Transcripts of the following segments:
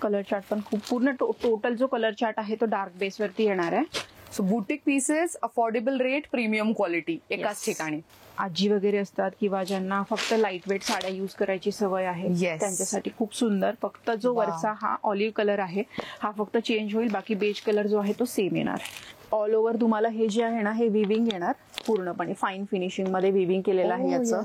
Colour chart पण खूप पूर्ण टोटल जो कलर चार्ट आहे तो डार्क बेस वरती येणार आहे. So boutique pieces, affordable rate, premium quality एकाच ठिकाणी. आजी वगैरे असतात किंवा ज्यांना फक्त लाईट वेट साड्या युज करायची सवय आहे त्यांच्यासाठी खूप सुंदर. फक्त जो वरचा हा ऑलिव्ह कलर आहे हा फक्त चेंज होईल, बाकी बेज कलर जो आहे तो सेम येणार. ऑल ओव्हर तुम्हाला हे जे आहे ना हे विविंग येणार, पूर्णपणे फाईन फिनिशिंग मध्ये विविंग केलेलं आहे याचं.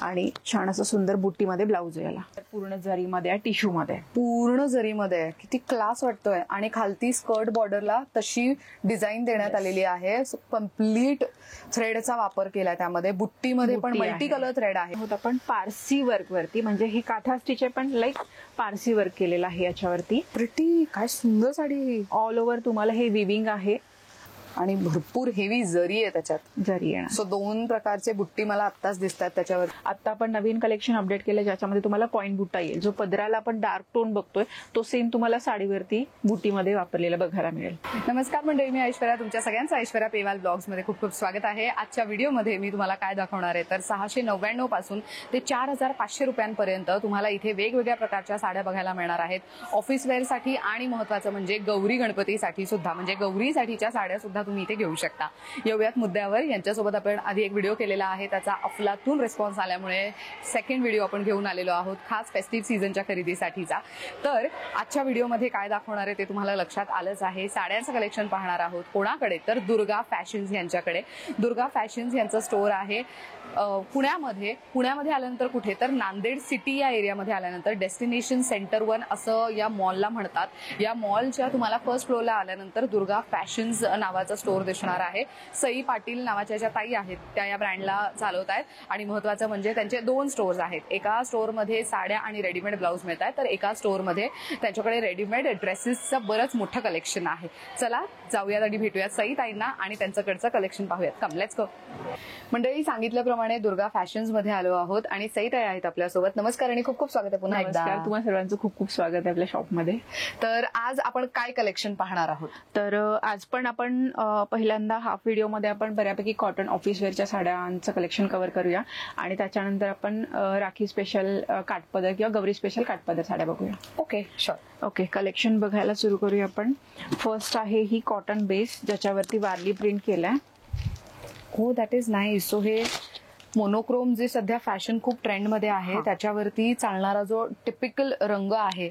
आणि छान असं सुंदर बुट्टीमध्ये ब्लाऊज याला पूर्ण जरीमध्ये आहे, टिश्यू मध्ये, पूर्ण जरीमध्ये आहे. किती क्लास वाटतोय. आणि खालती स्कर्ट बॉर्डरला तशी डिझाईन देण्यात आलेली आहे. कम्प्लीट थ्रेडचा वापर केला त्यामध्ये. बुट्टीमध्ये पण मल्टी कलर थ्रेड आहे. आपण पारसी वर्क वरती, म्हणजे ही काथा स्टिच आहे पण लाईक पारसी वर्क केलेलं आहे याच्यावरती. प्रिटी, काय सुंदर साडी. ऑल ओव्हर तुम्हाला हे विविंग आहे आणि भरपूर हेवी जरी आहे त्याच्यात, जरी आहे. सो 2 प्रकारचे बुट्टी मला आत्ताच दिसतात त्याच्यावर. आता आपण नवीन कलेक्शन अपडेट केलं ज्याच्यामध्ये तुम्हाला कॉइन बुट्टा येईल. जो पदराला आपण डार्क टोन बघतोय तो सेम तुम्हाला साडीवरती बुट्टीमध्ये वापरलेला बघायला मिळेल. नमस्कार मंडळी, मी ऐश्वर्या. तुमच्या सगळ्यांचं ऐश्वर्या पेवाल ब्लॉग्स मध्ये खूप खूप स्वागत आहे. आजच्या व्हिडिओमध्ये मी तुम्हाला काय दाखवणार आहे तर 699 पासून ते 4500 रुपयांपर्यंत तुम्हाला इथे वेगवेगळ्या प्रकारच्या साड्या बघायला मिळणार आहेत. ऑफिस वेअरसाठी आणि महत्वाचं म्हणजे गौरी गणपतीसाठी सुद्धा, म्हणजे गौरीसाठीच्या साड्या सुद्धा तुम्ही इथे घेऊ शकता. येऊयात मुद्द्यावर. यांच्यासोबत आपण आधी एक व्हिडिओ केलेला आहे, त्याचा अफलातून रिस्पॉन्स आल्यामुळे सेकंड व्हिडिओ आपण घेऊन आलेलो आहोत खास फेस्टिव्ह सीझनच्या खरेदीसाठीचा. तर आजच्या व्हिडिओमध्ये काय दाखवणार आहे ते तुम्हाला लक्षात आलंच आहे. साड्यांचं कलेक्शन पाहणार आहोत. कोणाकडे तर दुर्गा फॅशन्स यांच्याकडे. दुर्गा फॅशन्स यांचं स्टोअर आहे पुण्यामध्ये. पुण्यामध्ये आल्यानंतर कुठे तर नांदेड सिटी या एरियामध्ये आल्यानंतर डेस्टिनेशन सेंटर 1 असं या मॉलला म्हणतात. या मॉलच्या तुम्हाला फर्स्ट फ्लोअरला आल्यानंतर दुर्गा फॅशन्स नावाचा स्टोअर दिसणार आहे. सई पाटील नावाच्या ज्या ताई आहेत त्या या ब्रँडला चालवत आहेत. आणि महत्वाचं म्हणजे त्यांचे 2 स्टोअर्स आहेत. एका स्टोअरमध्ये साड्या आणि रेडीमेड ब्लाऊज मिळतात, तर एका स्टोअरमध्ये त्यांच्याकडे रेडीमेड ड्रेसेसचं बरंच मोठं कलेक्शन आहे. चला जाऊयात आणि भेटूयात सई ताईंना आणि त्यांच्याकडचं कलेक्शन पाहूयात. Come let's go. मंडळी, सांगितल्याप्रमाणे दुर्गा फॅशन्स मध्ये आलो आहोत आणि सई ताई आहेत आपल्यासोबत. नमस्कार आणि खूप खूप स्वागत आहे पुन्हा एकदा. तुम्हा सर्वांचं खूप खूप स्वागत आहे आपल्या शॉपमध्ये. तर आज आपण काय कलेक्शन पाहणार आहोत? तर आज पण आपण पहिल्यांदा हाफ व्हिडिओमध्ये आपण बऱ्यापैकी कॉटन ऑफिस वेअरच्या साड्यांचं कलेक्शन कव्हर करूया आणि त्याच्यानंतर आपण राखी स्पेशल काठपदर किंवा गौरी स्पेशल काठपदर साड्या बघूया. Okay, sure. ओके, कलेक्शन बघायला सुरू करूया आपण. फर्स्ट आहे ही कॉटन बेस ज्याच्यावरती वारली प्रिंट केलाय. हो, दॅट इज नाईस. सो हे मोनोक्रोम जे सध्या फॅशन खूप ट्रेंडमध्ये आहे त्याच्यावरती चालणारा जो टिपिकल रंग आहे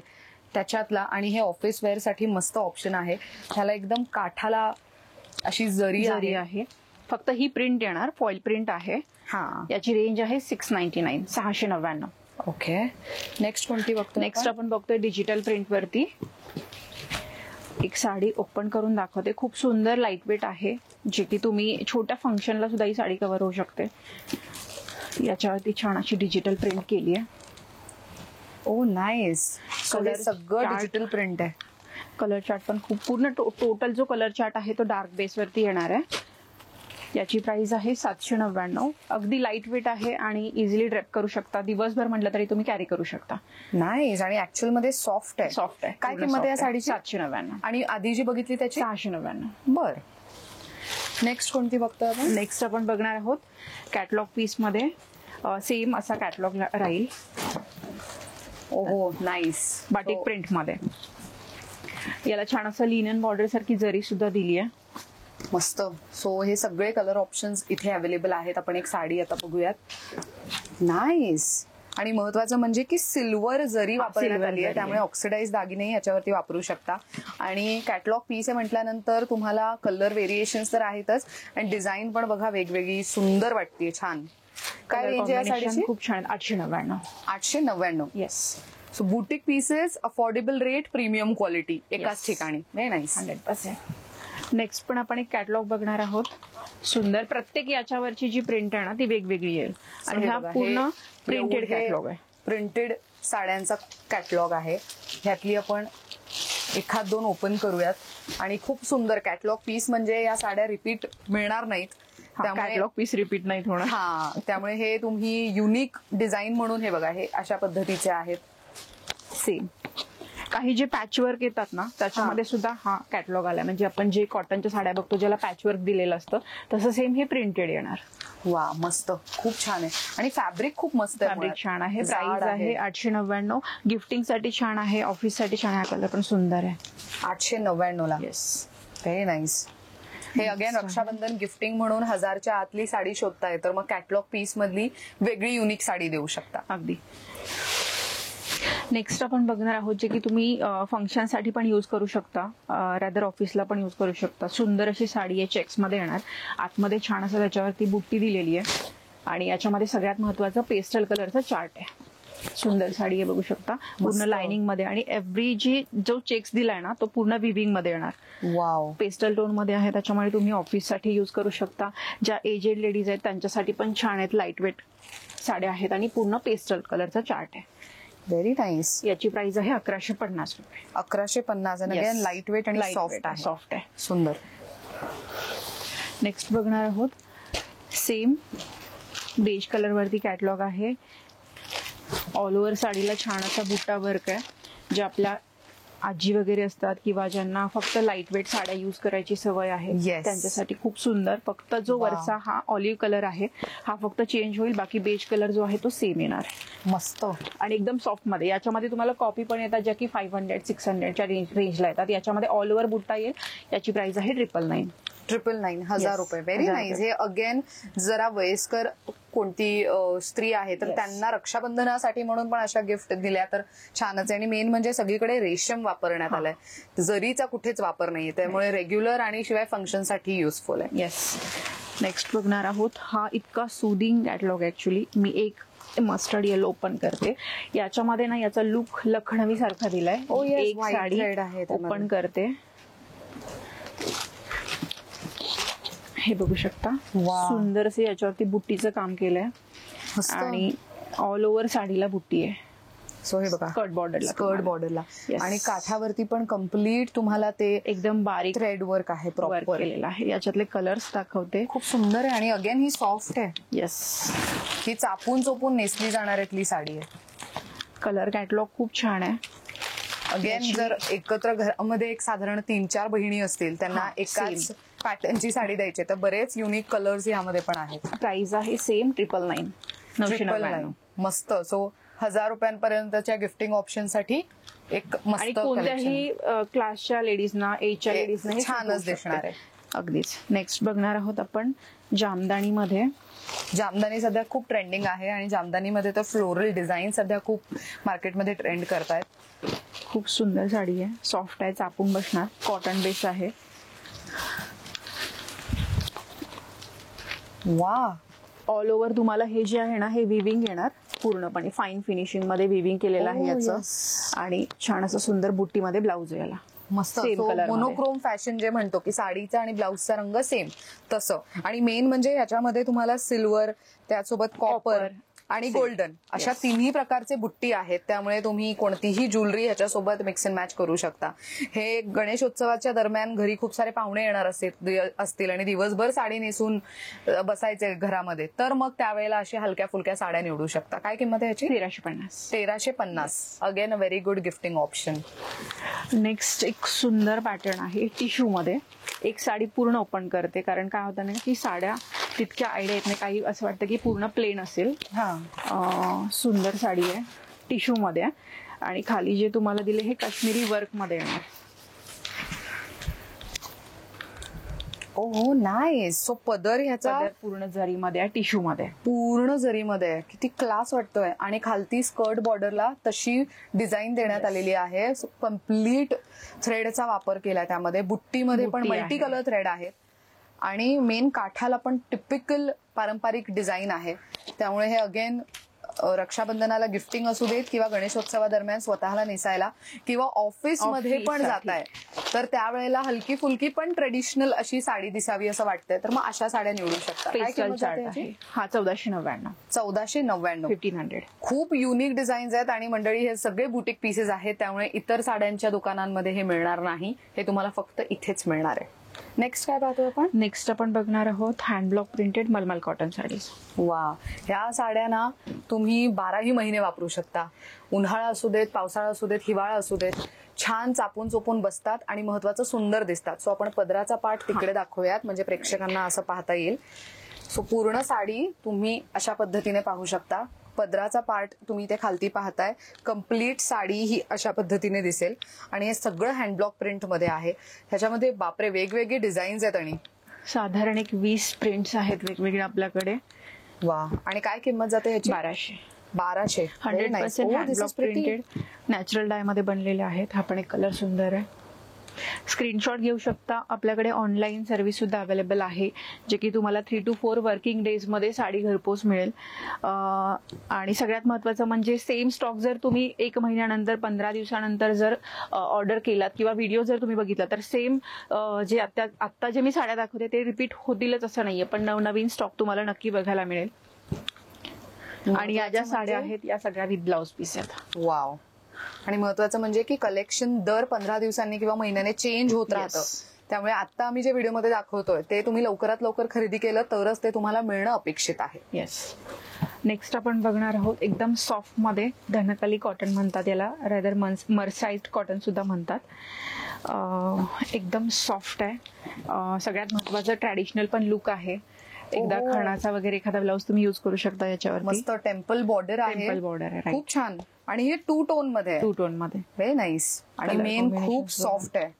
त्याच्यातला, आणि हे ऑफिस वेअर साठी मस्त ऑप्शन आहे. ह्याला एकदम काठाला अशी जरी आहे. फक्त ही प्रिंट येणार, फॉईल प्रिंट आहे. याची रेंज आहे 699, 699. ओके, नेक्स्ट कोणती बघतो? नेक्स्ट आपण बघतोय डिजिटल प्रिंट वरती एक साडी ओपन करून दाखवते. खूप सुंदर लाईट वेट आहे, जे की तुम्ही छोट्या फंक्शनला सुद्धा ही साडी कव्हर होऊ शकते. याच्यावरती छान अशी डिजिटल प्रिंट केली आहे. ओ नाईस. कलर सगळं डिजिटल प्रिंट आहे. कलर चार्ट पण खूप पूर्ण टोटल जो कलर चार्ट आहे तो डार्क बेस वरती येणार आहे. याची प्राइस आहे 799. अगदी लाईट वेट आहे आणि इझिली ड्रेप करू शकता. दिवसभर म्हटलं तरी तुम्ही कॅरी करू शकता. नाईस. आणि ऍक्च्युअल मध्ये सॉफ्ट आहे. सॉफ्ट आहे. काय किंमत आहे या साडीची? 799. आणि आधी जी बघितली त्याची 699. बर. नेक्स्ट कोणती बघतोय आपण? नेक्स्ट आपण बघणार आहोत कॅटलॉग पीस मध्ये. सेम असा कॅटलॉग राहील. ओहो, नाईस. बाटिक प्रिंट मध्ये. याला छान असं लिनन बॉर्डर सारखी जरी सुद्धा दिली आहे. मस्त. सो हे सगळे कलर ऑप्शन्स इथे अवेलेबल आहेत. आपण एक साडी आता बघूयात. नाईस. आणि महत्वाचं म्हणजे की सिल्वर जरी वापरण्यात आली आहे, त्यामुळे ऑक्सिडाइज दागिने याच्यावरती वापरू शकता. आणि कॅटलॉग पीस आहे म्हटल्यानंतर तुम्हाला कलर व्हेरिएशन्स तर आहेतच आणि डिझाईन पण बघा वेगवेगळी सुंदर वाटते. छान. काय रेंज आहे साडीची? खूप छान. 899. 899. Yes. So boutique pieces, affordable rate, premium quality एकाच ठिकाणी. Very nice. 100%. नेक्स्ट पण आपण एक कॅटलॉग बघणार आहोत. सुंदर. प्रत्येक याच्यावरची जी प्रिंट आहे ना ती वेगवेगळी येईल. आणि हा पूर्ण प्रिंटेड कॅटलॉग आहे. प्रिंटेड साड्यांचा कॅटलॉग आहे. ह्यातली आपण 1-2 ओपन करूयात. आणि खूप सुंदर कॅटलॉग पीस, म्हणजे या साड्या रिपीट मिळणार नाहीत. कॅटलॉग पीस रिपीट नाहीत होणार. त्यामुळे हे तुम्ही युनिक डिझाईन म्हणून हे बघा, हे अशा पद्धतीचे आहेत. सेम काही जे पॅचवर्क येतात ना त्याच्यामध्ये सुद्धा हा कॅटलॉग आला. म्हणजे आपण जे कॉटनच्या साड्या बघतो ज्याला पॅचवर्क दिलेलं असतं तसं सेम हे प्रिंटेड येणार. वा मस्त, खूप छान आहे आणि फॅब्रिक खूप मस्त आहे. फॅब्रिक छान आहे. जाड प्राइस आहे 899. गिफ्टिंग साठी छान आहे, ऑफिस साठी छान आहे. हा कलर पण सुंदर आहे. 899 ला. येस. Very nice. हे अगेन रक्षाबंधन गिफ्टिंग म्हणून 1000च्या आतली साडी शोधताय तर मग कॅटलॉग पीस मधली वेगळी युनिक साडी देऊ शकता. अगदी. नेक्स्ट आपण बघणार आहोत जे की तुम्ही फंक्शन साठी पण युज करू शकता, रॅदर ऑफिसला पण युज करू शकता. सुंदर अशी साडी आहे, चेक्स मध्ये येणार. आतमध्ये छान असं त्याच्यावरती बुट्टी दिलेली आहे आणि याच्यामध्ये सगळ्यात महत्वाचं पेस्टल कलरचा चार्ट आहे. सुंदर साडी आहे, बघू शकता. पूर्ण लाइनिंग मध्ये आणि एव्हरी जो चेक्स दिलाय ना तो पूर्ण विविंग मध्ये येणार. वाव. पेस्टल टोन मध्ये आहे, त्याच्यामुळे तुम्ही ऑफिस साठी युज करू शकता. ज्या एजेड लेडीज आहेत त्यांच्यासाठी पण छान आहेत. लाईट वेट साड्या आहेत आणि पूर्ण पेस्टल कलरचा चार्ट आहे. Very nice. याची प्राइस आहे 1150 रुपये. 1150 आणि अगेन लाईट वेट आणि सॉफ्ट आहे. सॉफ्ट आहे. सुंदर. नेक्स्ट बघणार आहोत सेम बेज कलर वरती कॅटलॉग आहे. ऑल ओव्हर साडीला छान असा बुट्टा वर्क आहे. जे आपल्या आजी वगैरे असतात किंवा ज्यांना फक्त लाईट वेट साड्या युज करायची सवय आहे त्यांच्यासाठी खूप सुंदर. फक्त जो वरचा हा ऑलिव्ह कलर आहे हा फक्त चेंज होईल, बाकी बेज कलर जो आहे तो सेम येणार. मस्त आणि एकदम सॉफ्ट मध्ये. याच्यामध्ये तुम्हाला कॉपी पण येतात ज्या की 500-600च्या रेंजला येतात. याच्यामध्ये ऑल ओव्हर बुट्टा येईल. याची प्राइस आहे 999. 999 1000 रुपये. Very nice. हे अगेन जरा वयस्कर कोणती स्त्री आहे तर त्यांना रक्षाबंधनासाठी म्हणून पण अशा गिफ्ट दिल्या तर छानच आहे. आणि मेन म्हणजे सगळीकडे रेशम वापरण्यात आलाय, जरीचा कुठेच वापर नाहीये, त्यामुळे रेग्युलर आणि शिवाय फंक्शन साठी युजफुल आहे. येस. नेक्स्ट बघणार आहोत. हा इतका सुदिंग कॅटलॉग ऍक्च्युली. मी एक मस्टर्ड येलो ओपन करते. याच्यामध्ये ना याचा लुक लखनवी सारखा दिलाय. एक साडी ओपन करते. हे बघू शकता. सुंदर असे याच्यावरती बुट्टीचं काम केलंय आणि ऑल ओव्हर साडीला बुट्टी आहे. सो हे बघा स्कर्ट बॉर्डरला आणि काठावरती पण कम्प्लीट तुम्हाला ते एकदम बारीक थ्रेड वर्क आहे, प्रॉपर केलेलं आहे. याच्यातले कलर्स दाखवते. खूप सुंदर आहे आणि अगेन ही सॉफ्ट आहे. येस. ही चापून चोपून नेसली जाणाऱ्यातली साडी आहे. कलर कॅटलॉग खूप छान आहे. अगेन जर एकत्र घरामध्ये एक साधारण 3-4 बहिणी असतील त्यांना एकाच पॅटर्नची साडी द्यायची तर बरेच युनिक कलर्स यामध्ये पण आहेत. प्राइस आहे सेम 999. 999. मस्त. सो 1000 रुपयांपर्यंतच्या गिफ्टिंग ऑप्शन साठी एक मस्त कोणत्याही क्लासच्या लेडीजना, एजच्या लेडीजना छानच दिसणार आहे. अगदीच. नेक्स्ट बघणार आहोत आपण जामदानी मध्ये. जामदानी सध्या खूप ट्रेंडिंग आहे आणि जामदानीमध्ये तर फ्लोरल डिझाईन सध्या खूप मार्केटमध्ये ट्रेंड करतायत. खूप सुंदर साडी आहे, सॉफ्ट आहे, चापून बसणार. कॉटन बेस आहे. वा. ऑल ओव्हर तुम्हाला हे जे आहे ना हे विविंग येणार. पूर्णपणे फाईन फिनिशिंग मध्ये विविंग केलेलं आहे याचं. आणि छान असं सुंदर बुट्टीमध्ये ब्लाऊज याला. मस्त. मोनोक्रोम फॅशन जे म्हणतो की साडीचा आणि ब्लाऊजचा रंग सेम तसं. आणि मेन म्हणजे याच्यामध्ये तुम्हाला सिल्वर, त्यासोबत कॉपर आणि गोल्डन अशा तिन्ही प्रकारचे बुट्टी आहेत. त्यामुळे तुम्ही कोणतीही ज्वेलरी ह्याच्यासोबत मिक्स अँड मॅच करू शकता. हे गणेशोत्सवाच्या दरम्यान घरी खूप सारे पाहुणे येणार असतील आणि दिवसभर साडी नेसून बसायचे घरामध्ये तर मग त्यावेळेला अशा हलक्या फुलक्या साड्या निवडू शकता. काय किंमत आहे याची? 1350. 1350. Again a very good gifting option. Next एक सुंदर पॅटर्न आहे टिश्यू मध्ये. एक साडी पूर्ण ओपन करते कारण काय होतं ना की साड्या तितक्या आयडिया येत नाही. काही असं वाटतं की पूर्ण प्लेन असेल. सुंदर साडी आहे, टिश्यू मध्ये आणि खाली जे तुम्हाला दिले हे काश्मीरी वर्क मध्ये येणार. ओह नाईस. सो पदर ह्याचा पूर्ण जरीमध्ये आहे, टिश्यू मध्ये पूर्ण जरीमध्ये आहे. किती क्लास वाटतोय. आणि खालती स्कर्ट बॉर्डरला तशी डिझाईन देण्यात आलेली आहे. सो कम्प्लीट थ्रेडचा वापर केलाय त्यामध्ये. बुट्टीमध्ये पण मल्टी कलर थ्रेड आहेत आणि मेन काठाला पण टिपिकल पारंपरिक डिझाईन आहे. त्यामुळे हे अगेन रक्षाबंधनाला गिफ्टिंग असू देत किंवा गणेशोत्सवादरम्यान स्वतःला नेसायला किंवा ऑफिसमध्ये पण जाताय तर त्यावेळेला हलकी फुलकी पण ट्रेडिशनल अशी साडी दिसावी असं वाटतंय तर मग अशा साड्या निवडू शकता. हा 1499. 1499. 1500. खूप युनिक डिझाईन्स आहेत आणि मंडळी हे सगळे बुटीक पीसेस आहेत त्यामुळे इतर साड्यांच्या दुकानांमध्ये हे मिळणार नाही. हे तुम्हाला फक्त इथेच मिळणार आहे. नेक्स्ट काय पाहतोय आपण? नेक्स्ट आपण बघणार आहोत हँड ब्लॉक प्रिंटेड मलमल कॉटन साडीज. वा. ह्या साड्या ना तुम्ही 12ही महिने वापरू शकता. उन्हाळा असू देत, पावसाळा असू देत, हिवाळा असू देत, छान चापून चोपून बसतात आणि महत्वाचं सुंदर दिसतात. सो आपण पदराचा पार्ट तिकडे दाखवूयात म्हणजे प्रेक्षकांना असं पाहता येईल. सो पूर्ण साडी तुम्ही अशा पद्धतीने पाहू शकता. पदराचा पार्ट तुम्ही इथे खालती पाहताय. कम्प्लीट साडी ही अशा पद्धतीने दिसेल आणि हे सगळं हँडब्लॉक प्रिंट मध्ये आहे. ह्याच्यामध्ये बापरे वेगवेगळे डिझाईन्स आहेत आणि साधारण एक 20 प्रिंट्स आहेत वेगवेगळे आपल्याकडे. वा. आणि काय किंमत जाते ह्याची? 1200. 100% हँडब्लॉक प्रिंटेड नॅचरल डाय मध्ये बनलेले आहेत. हा पण एक कलर सुंदर आहे. स्क्रीनशॉट घेऊ शकता. आपल्याकडे ऑनलाईन सर्व्हिस सुद्धा अवेलेबल आहे, जे की तुम्हाला 3 to 4 वर्किंग डेज मध्ये साडी घरपोच मिळेल. आणि सगळ्यात महत्त्वाचं म्हणजे सेम स्टॉक जर तुम्ही 1 महिन्यानंतर 15 दिवसानंतर जर ऑर्डर केलात किंवा व्हिडिओ जर तुम्ही बघितला तर सेम जे आत्ता जे मी साड्या दाखवते ते रिपीट होतीलच असं नाहीये, पण नवनवीन स्टॉक तुम्हाला नक्की बघायला मिळेल. आणि या ज्या साड्या आहेत या सगळ्या विथ ब्लाउज पीस आहेत. वाव. आणि महत्वाचं म्हणजे की कलेक्शन दर 15 दिवसांनी किंवा महिन्याने चेंज होत राहतं. त्यामुळे आता आम्ही जे व्हिडिओमध्ये दाखवतोय ते तुम्ही लवकरात लवकर खरेदी केलं तरच ते तुम्हाला मिळणं अपेक्षित आहे. येस. नेक्स्ट आपण बघणार आहोत एकदम सॉफ्ट मध्ये, धनकली कॉटन म्हणतात याला, रेदर मर्साइज्ड कॉटन सुद्धा म्हणतात. एकदम सॉफ्ट आहे. सगळ्यात महत्वाचं ट्रॅडिशनल पण लुक आहे. एकदा खणाचा वगैरे एखादा ब्लाऊज तुम्ही युज करू शकता याच्यावर. मस्त टेम्पल बॉर्डर आहे. टेम्पल बॉर्डर आहे. खूप छान. आणि हे 2 टोन मध्ये. 2 टोन मध्ये व्हेरी नाईस. आणि मेन खूप सॉफ्ट आहे.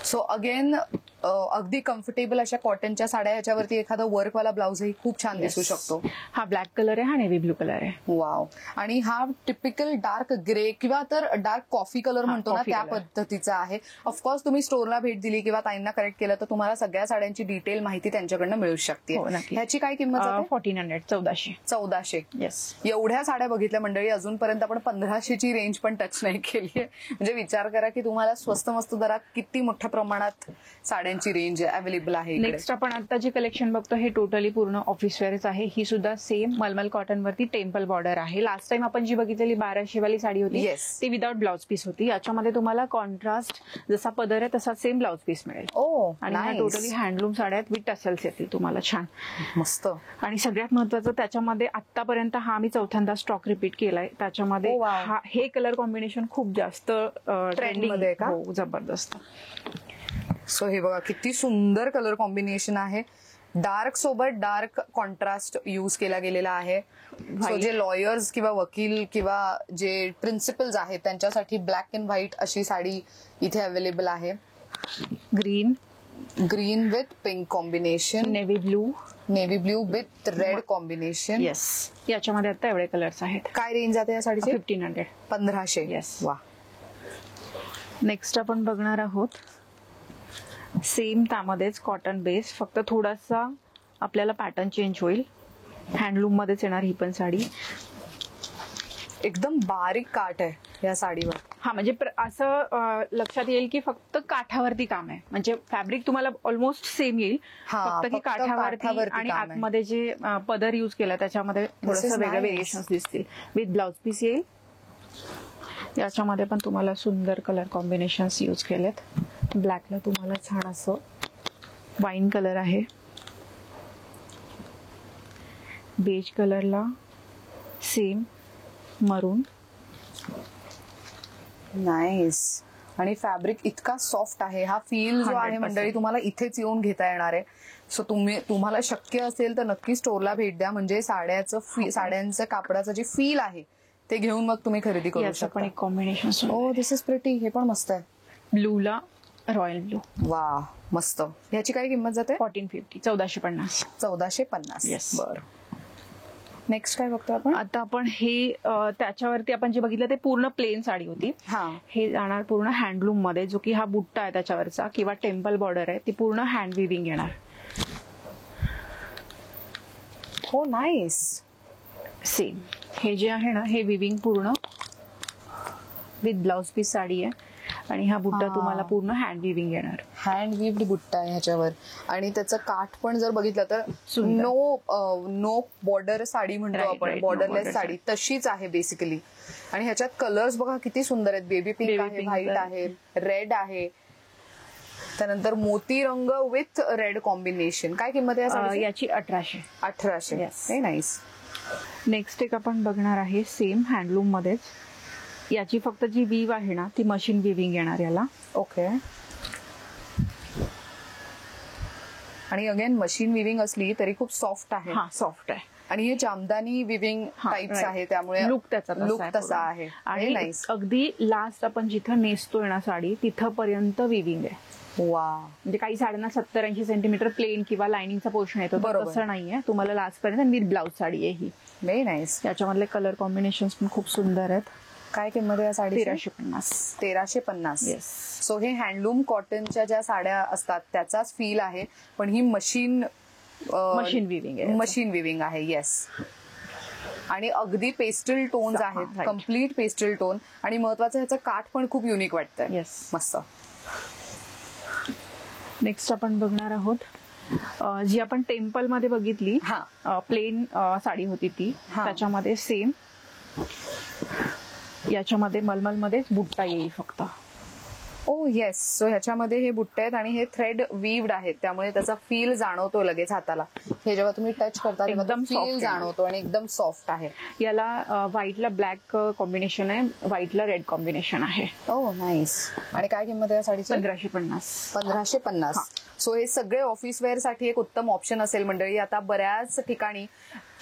सो अगेन अगदी कम्फर्टेबल अशा कॉटनच्या साड्या, याच्यावरती एखादा वर्कवाला ब्लाऊजही खूप छान दिसू शकतो. हा ब्लॅक कलर आहे, हा नेव्ही ब्लू कलर आहे. वाव. आणि हा टिपिकल डार्क ग्रे किंवा तर डार्क कॉफी कलर म्हणतो ना त्या पद्धतीचा आहे. ऑफकोर्स तुम्ही स्टोरला भेट दिली किंवा ताईंना कनेक्ट केलं तर तुम्हाला सगळ्या साड्यांची डिटेल माहिती त्यांच्याकडनं मिळू शकते. ह्याची काय किंमत आहे? 1400. 1400. येस. एवढ्या साड्या बघितल्या मंडळी, अजूनपर्यंत आपण 1500ची रेंज पण टच नाही केली आहे. म्हणजे विचार करा की तुम्हाला स्वस्त मस्त दरात किती मोठ्या प्रमाणात साड्यांची रेंज अवेलेबल आहे. नेक्स्ट आपण आता जे कलेक्शन बघतो हे टोटली पूर्ण ऑफिस वेअरच आहे. ही सुद्धा सेम मलमल कॉटन वरती टेम्पल बॉर्डर आहे. लास्ट टाइम आपण जी बघितलेली 1200 वाली साडी होती ती विदाउट ब्लाउज पीस होती. याच्यामध्ये तुम्हाला कॉन्ट्रास्ट जसा पदर आहे तसा सेम ब्लाउज पीस मिळेल. आणि ह्या टोटली हँडलूम साड्या आहेत विथ टसल्स येतील तुम्हाला. छान मस्त. आणि सगळ्यात महत्वाचं त्याच्यामध्ये आतापर्यंत हा मी चौथ्यांदा स्टॉक रिपीट केलाय. त्याच्यामध्ये हे कलर कॉम्बिनेशन खूप जास्त ट्रेंडिंग मध्ये का. जबरदस्त. सो हे बघा किती सुंदर कलर कॉम्बिनेशन आहे. डार्क सोबत डार्क कॉन्ट्रास्ट यूज केला गेलेला आहे. सो जे लॉयर्स किंवा वकील किंवा जे प्रिन्सिपल्स आहेत त्यांच्यासाठी ब्लॅक अँड व्हाईट अशी साडी इथे अवेलेबल आहे. Green with pink combination. Navy blue with red combination. Yes. याच्यामध्ये आता एवढे कलर्स आहेत. काय रेंज जाते या साडीची? 1500. 1500. येस. वा. नेक्स्ट आपण बघणार आहोत सेम त्यामध्येच कॉटन बेस, फक्त थोडासा आपल्याला पॅटर्न चेंज होईल. हँडलूम मध्येच येणार ही पण साडी. एकदम बारीक काठ आहे या साडीवर. हा म्हणजे असं लक्षात येईल की फक्त काठावरती काम आहे. म्हणजे फॅब्रिक तुम्हाला ऑलमोस्ट सेम येईल, फक्त की काठावरती आणि आतमध्ये जे पदर युज केला त्याच्यामध्ये थोडंसं वेगळे व्हेरिएशन्स दिसतील. विथ ब्लाउज पीस येईल. याच्यामध्ये पण तुम्हाला सुंदर कलर कॉम्बिनेशन्स यूज केलेत. ब्लॅकला तुम्हाला छान असं वाईन कलर आहे. बेज कलरला सेम मरून. नाईस. आणि फॅब्रिक इतका सॉफ्ट आहे. हा फील जो आहे मंडळी तुम्हाला इथेच येऊन घेता येणार आहे. सो तुम्हाला शक्य असेल तर नक्की स्टोरला भेट द्या. म्हणजे साड्यांचं कापडाचं जे फील आहे ते घेऊन मग तुम्ही खरेदी करू शकता. पण एक combination. Oh this is pretty. हे पण मस्त आहे. ब्लूला रॉयल ब्लू. वा मस्त. ह्याची काय किंमत जाते? 1450. 1450. 1450. येस. बरं. नेक्स्ट काय बघतो आपण? आता आपण हे त्याच्यावरती आपण जे बघितलं ते पूर्ण प्लेन साडी होती. हे जाणार पूर्ण हँडलूम मध्ये, जो की हा बुट्टा आहे त्याच्यावरचा किंवा टेम्पल बॉर्डर आहे ती पूर्ण हँड विविंग येणार. हो नाईस. सेम हे जे आहे ना हे विविंग पूर्ण विथ ब्लाउज पीस साडी आहे. आणि हा बुट्टा तुम्हाला पूर्ण हँड विविंग येणार. हँड विव्ड बुट्टा आहे ह्याच्यावर. आणि त्याचं काठ पण जर बघितलं तर नो बॉर्डर साडी म्हणतो आपण, बॉर्डरलेस साडी तशीच आहे बेसिकली. आणि ह्याच्यात कलर्स बघा किती सुंदर आहेत. बेबी पिंक आहे, व्हाईट आहे, रेड आहे, त्यानंतर मोती रंग विथ रेड कॉम्बिनेशन. काय किंमत आहे याची? 1800. 1800. नाईस. नेक्स्ट एक आपण बघणार आहे सेम हँडलूम मध्येच. याची फक्त जी वीव आहे ना ती मशीन विविंग येणार याला. ओके. आणि अगेन मशीन विविंग असली तरी खूप सॉफ्ट आहे. हा सॉफ्ट आहे आणि हे जामदानी विविंग टाइप्स आहे, त्यामुळे लुक त्याचा लुक तसा आहे. आणि अगदी लास्ट आपण जिथं नेसतोय ना साडी तिथं पर्यंत विविंग आहे. वा, म्हणजे काही साड्यांना 70-80 सेंटीमीटर प्लेन किंवा लाइनिंगचा पोर्शन येतो, तसं नाहीये. तुम्हाला लास्ट पर्यंत विथ ब्लाउज साडी आहे ही. Very nice. याच्यामधले कलर कॉम्बिनेशन पण खूप सुंदर आहेत. काय किंमत आहे या साडी? 1350. 1350. येस. सो हे हँडलूम कॉटनच्या ज्या साड्या असतात त्याचाच फील आहे, पण ही मशीन विविंग आहे. मशीन विविंग आहे. येस. आणि अगदी पेस्टल टोन्स आहेत, कम्प्लीट पेस्टल टोन. आणि महत्वाचं ह्याचं काठ पण खूप युनिक वाटतंय. येस. मस्त. नेक्स्ट आपण बघणार आहोत जी आपण टेम्पल मध्ये बघितली प्लेन साडी होती ती, त्याच्यामध्ये सेम याच्यामध्ये मलमल मध्ये बुट्टा येईल फक्त. ओ येस. सो ह्याच्यामध्ये हे बुट्टे आहेत आणि हे थ्रेड वीव्ड आहेत, त्यामुळे त्याचा फील जाणवतो लगेच हाताला. हे जेव्हा तुम्ही टच करता एकदम फील जाणवतो आणि एकदम सॉफ्ट आहे. याला व्हाईटला ब्लॅक कॉम्बिनेशन आहे, व्हाईटला रेड कॉम्बिनेशन आहे. ओ नाईस. आणि काय किंमत आहे या साडीची? 1550. 1550. सो हे सगळे ऑफिस वेअर साठी एक उत्तम ऑप्शन असेल मंडळी. आता बऱ्याच ठिकाणी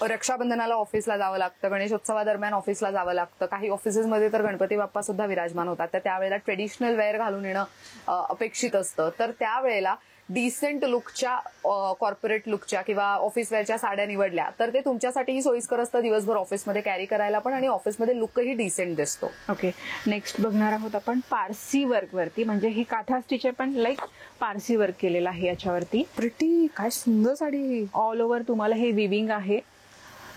रक्षाबंधनाला ऑफिसला जावं लागतं, गणेशोत्सवादरम्यान ऑफिसला जावं लागतं, काही ऑफिसेसमध्ये तर गणपती बाप्पा सुद्धा विराजमान होतात, तर त्यावेळेला ट्रेडिशनल वेअर घालून येणं अपेक्षित असतं. तर त्यावेळेला डिसेंट लुकच्या, कॉर्पोरेट लुकच्या किंवा ऑफिस वेअरच्या साड्या निवडल्या तर ते तुमच्यासाठीही सोयीस्कर असतं दिवसभर ऑफिसमध्ये कॅरी करायला पण, आणि ऑफिसमध्ये लुकही डिसेंट दिसतो. ओके. नेक्स्ट बघणार आहोत आपण पारसी वर्क वरती, म्हणजे ही काथा स्टिच आहे पण लाईक पारसी वर्क केलेला आहे याच्यावरती. प्रिटी, काय सुंदर साडी. ऑल ओव्हर तुम्हाला हे विविंग आहे